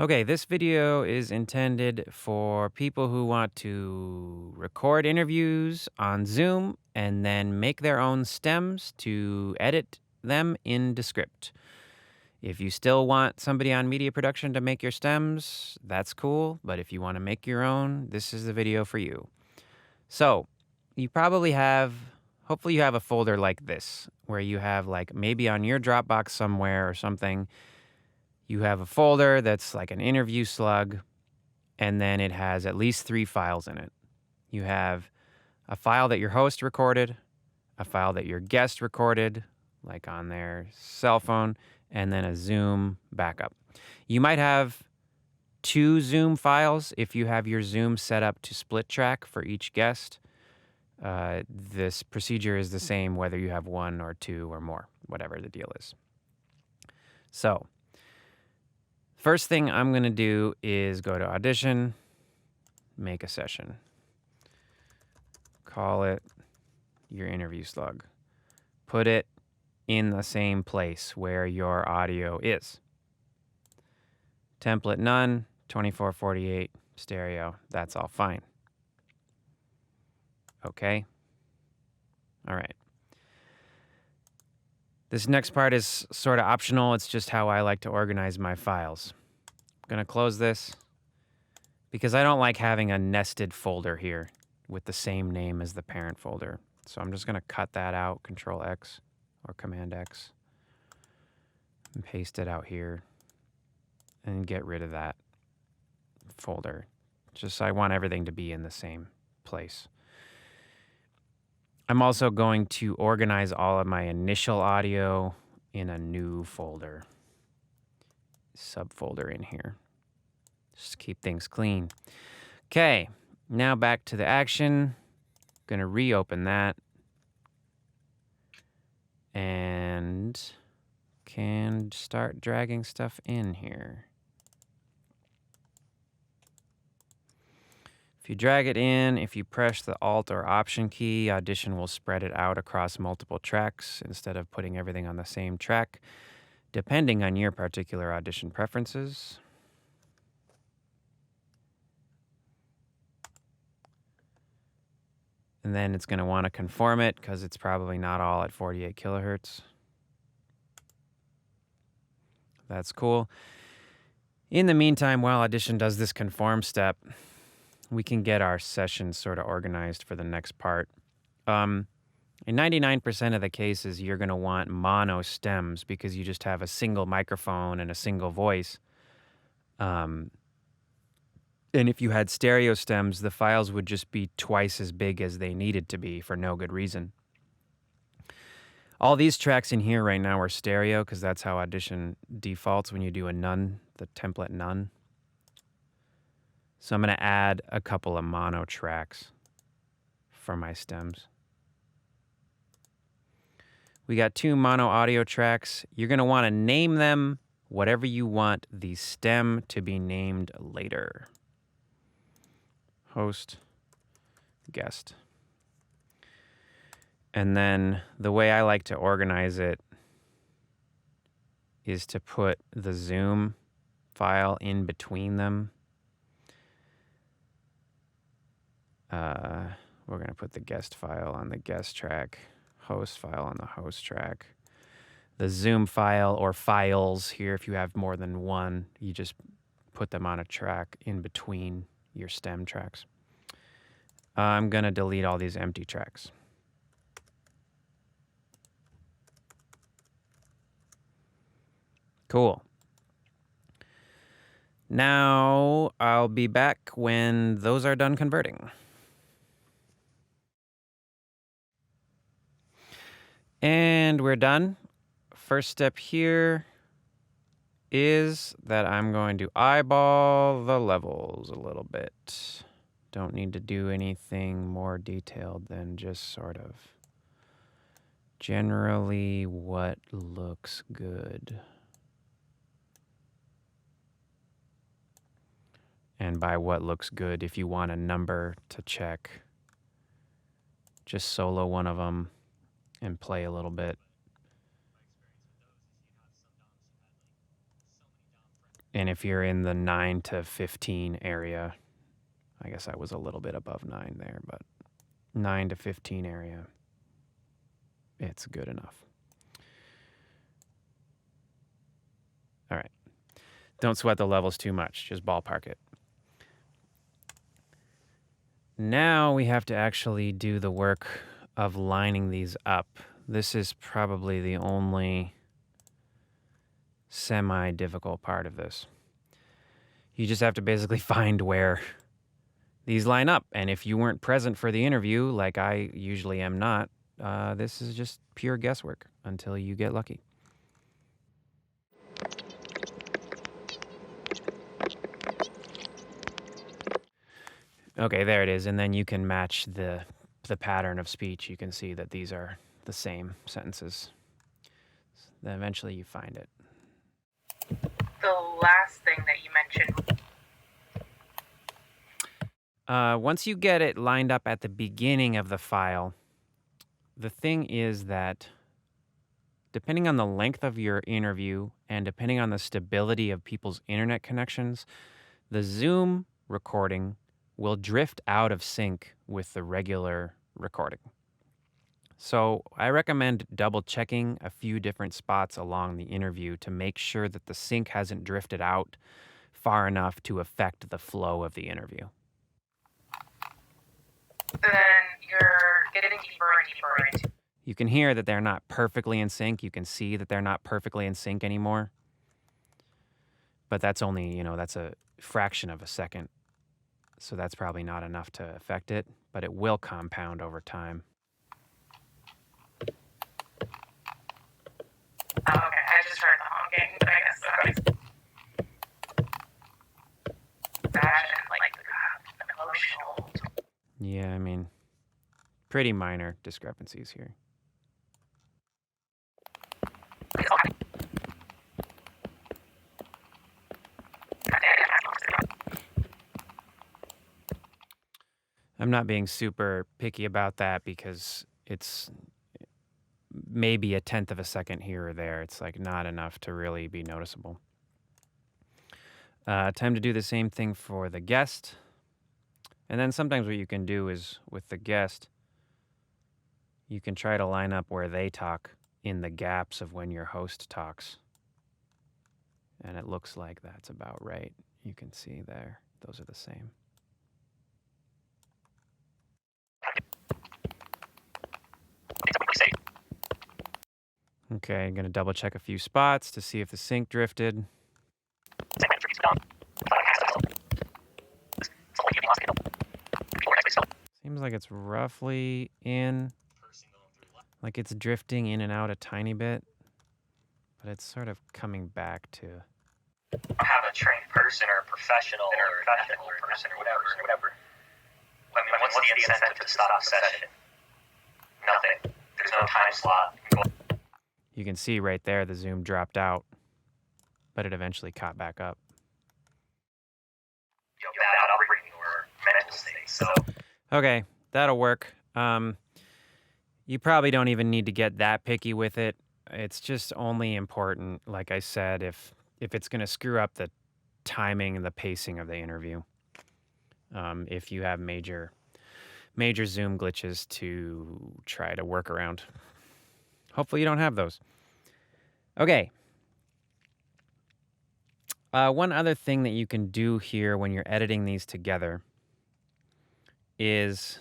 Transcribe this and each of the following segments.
Okay, this video is intended for people who want to record interviews on Zoom and then make their own stems to edit them in Descript. If you still want somebody on media production to make your stems, that's cool. But if you want to make your own, this is the video for you. So you probably hopefully you have a folder like this where you have like maybe on your Dropbox somewhere or something, you have a folder that's like an interview slug, and then it has at least 3 files in it. You have a file that your host recorded, a file that your guest recorded, like on their cell phone, and then a Zoom backup. You might have 2 Zoom files if you have your Zoom set up to split track for each guest. This procedure is the same whether you have 1 or 2 or more, whatever the deal is. So, first thing I'm going to do is go to Audition, make a session. Call it your interview slug. Put it in the same place where your audio is. Template none, 2448, stereo, that's all fine. Okay. All right. This next part is sort of optional. It's just how I like to organize my files. I'm going to close this because I don't like having a nested folder here with the same name as the parent folder. So I'm just going to cut that out, Control X or Command X, and paste it out here and get rid of that folder. Just I want everything to be in the same place. I'm also going to organize all of my initial audio in a new folder, subfolder in here. Just keep things clean. Okay, now back to the action. Going to reopen that and can start dragging stuff in here. If you drag it in, if you press the Alt or Option key, Audition will spread it out across multiple tracks instead of putting everything on the same track, depending on your particular Audition preferences. And then it's going to want to conform it because it's probably not all at 48 kilohertz. That's cool. In the meantime, while Audition does this conform step, we can get our sessions sort of organized for the next part. In 99% of the cases, you're going to want mono stems because you just have a single microphone and a single voice. And if you had stereo stems, the files would just be twice as big as they needed to be for no good reason. All these tracks in here right now are stereo because that's how Audition defaults when you do a none, the template none. So I'm going to add a couple of mono tracks for my stems. We got 2 mono audio tracks. You're going to want to name them whatever you want the stem to be named later. Host, guest. And then the way I like to organize it is to put the Zoom file in between them. We're going to put the guest file on the guest track, host file on the host track. The Zoom file or files here, if you have more than one, you just put them on a track in between your stem tracks. I'm going to delete all these empty tracks. Cool. Now I'll be back when those are done converting. And we're done. First step here is that I'm going to eyeball the levels a little bit. Don't need to do anything more detailed than just sort of generally what looks good. And by what looks good, if you want a number to check, just solo one of them and play a little bit. And if you're in the 9 to 15 area, I guess I was a little bit above 9 there, but 9 to 15 area, it's good enough. All right. Don't sweat the levels too much. Just ballpark it. Now we have to actually do the work of lining these up. This is probably the only semi-difficult part of this. You just have to basically find where these line up. And if you weren't present for the interview, like I usually am not, this is just pure guesswork until you get lucky. Okay, there it is. And then you can match the pattern of speech. You can see that these are the same sentences. Then eventually you find it. The last thing that you mentioned. Once you get it lined up at the beginning of the file, the thing is that depending on the length of your interview and depending on the stability of people's internet connections, the Zoom recording will drift out of sync with the regular recording. So I recommend double checking a few different spots along the interview to make sure that the sync hasn't drifted out far enough to affect the flow of the interview. Then you're getting deeper and deeper into. You can hear that they're not perfectly in sync. You can see that they're not perfectly in sync anymore. But that's only, that's a fraction of a second. So that's probably not enough to affect it, but it will compound over time. Okay, I just heard the honking, but I guess imagine like the emotional. Yeah, I mean, pretty minor discrepancies here. I'm not being super picky about that because it's maybe a tenth of a second here or there. It's like not enough to really be noticeable. Time to do the same thing for the guest. And then sometimes what you can do is with the guest, you can try to line up where they talk in the gaps of when your host talks. And it looks like that's about right. You can see there. Those are the same. Okay, I'm going to double check a few spots to see if the sync drifted. Seems like it's roughly in, like it's drifting in and out a tiny bit, but it's sort of coming back to. Have a trained person or a professional or an ethical person or whatever. I mean, what's the incentive to stop the session? Nothing. There's no time slot. You can see right there the Zoom dropped out, but it eventually caught back up. Bad upbringing or mental state. So. Okay, that'll work. You probably don't even need to get that picky with it. It's just only important, like I said, if it's going to screw up the timing and the pacing of the interview. If you have major Zoom glitches to try to work around. Hopefully you don't have those. Okay. One other thing that you can do here when you're editing these together is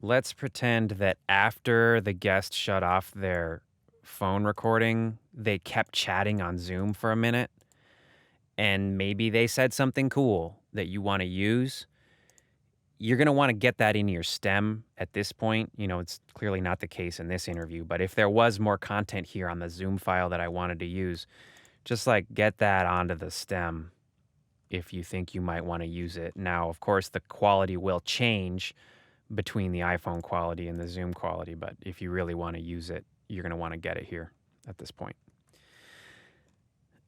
let's pretend that after the guest shut off their phone recording, they kept chatting on Zoom for a minute, and maybe they said something cool that you want to use. You're going to want to get that in your stem at this point. It's clearly not the case in this interview, but if there was more content here on the Zoom file that I wanted to use, just like get that onto the stem if you think you might want to use it. Now, of course, the quality will change between the iPhone quality and the Zoom quality, but if you really want to use it, you're going to want to get it here at this point.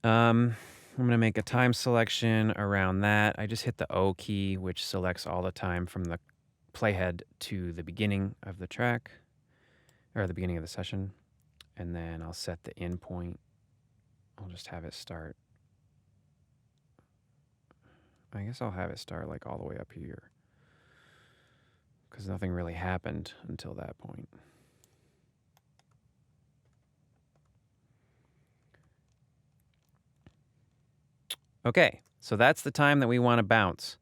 I'm going to make a time selection around that. I just hit the O key, which selects all the time from the playhead to the beginning of the track, or the beginning of the session. And then I'll set the in point. I'll just have it start I guess I'll have it start like all the way up here, because nothing really happened until that point. Okay, so that's the time that we want to bounce.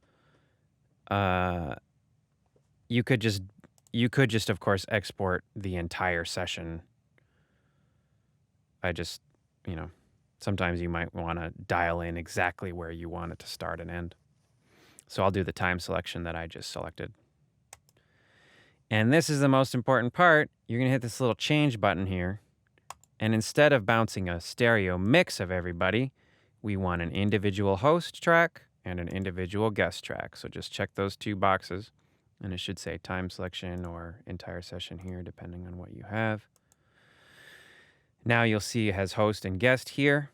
You could just, of course, export the entire session. Sometimes you might want to dial in exactly where you want it to start and end. So I'll do the time selection that I just selected. And this is the most important part. You're going to hit this little change button here. And instead of bouncing a stereo mix of everybody, we want an individual host track and an individual guest track. So just check those two boxes. And it should say time selection or entire session here, depending on what you have. Now you'll see it has host and guest here.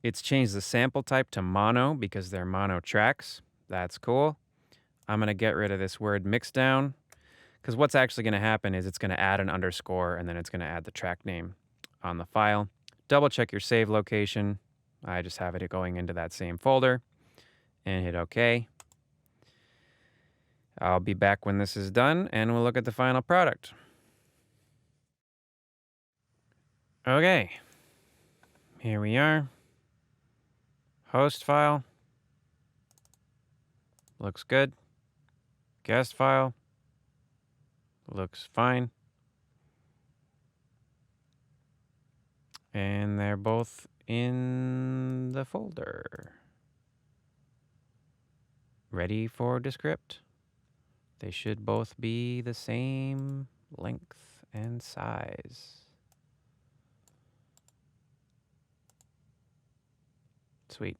It's changed the sample type to mono because they're mono tracks. That's cool. I'm going to get rid of this word mix down, because what's actually going to happen is it's going to add an underscore and then it's going to add the track name on the file. Double check your save location. I just have it going into that same folder and hit OK. I'll be back when this is done and we'll look at the final product. Okay, here we are. Host file. Looks good. Guest file. Looks fine. And they're both in the folder. Ready for Descript. They should both be the same length and size. Sweet.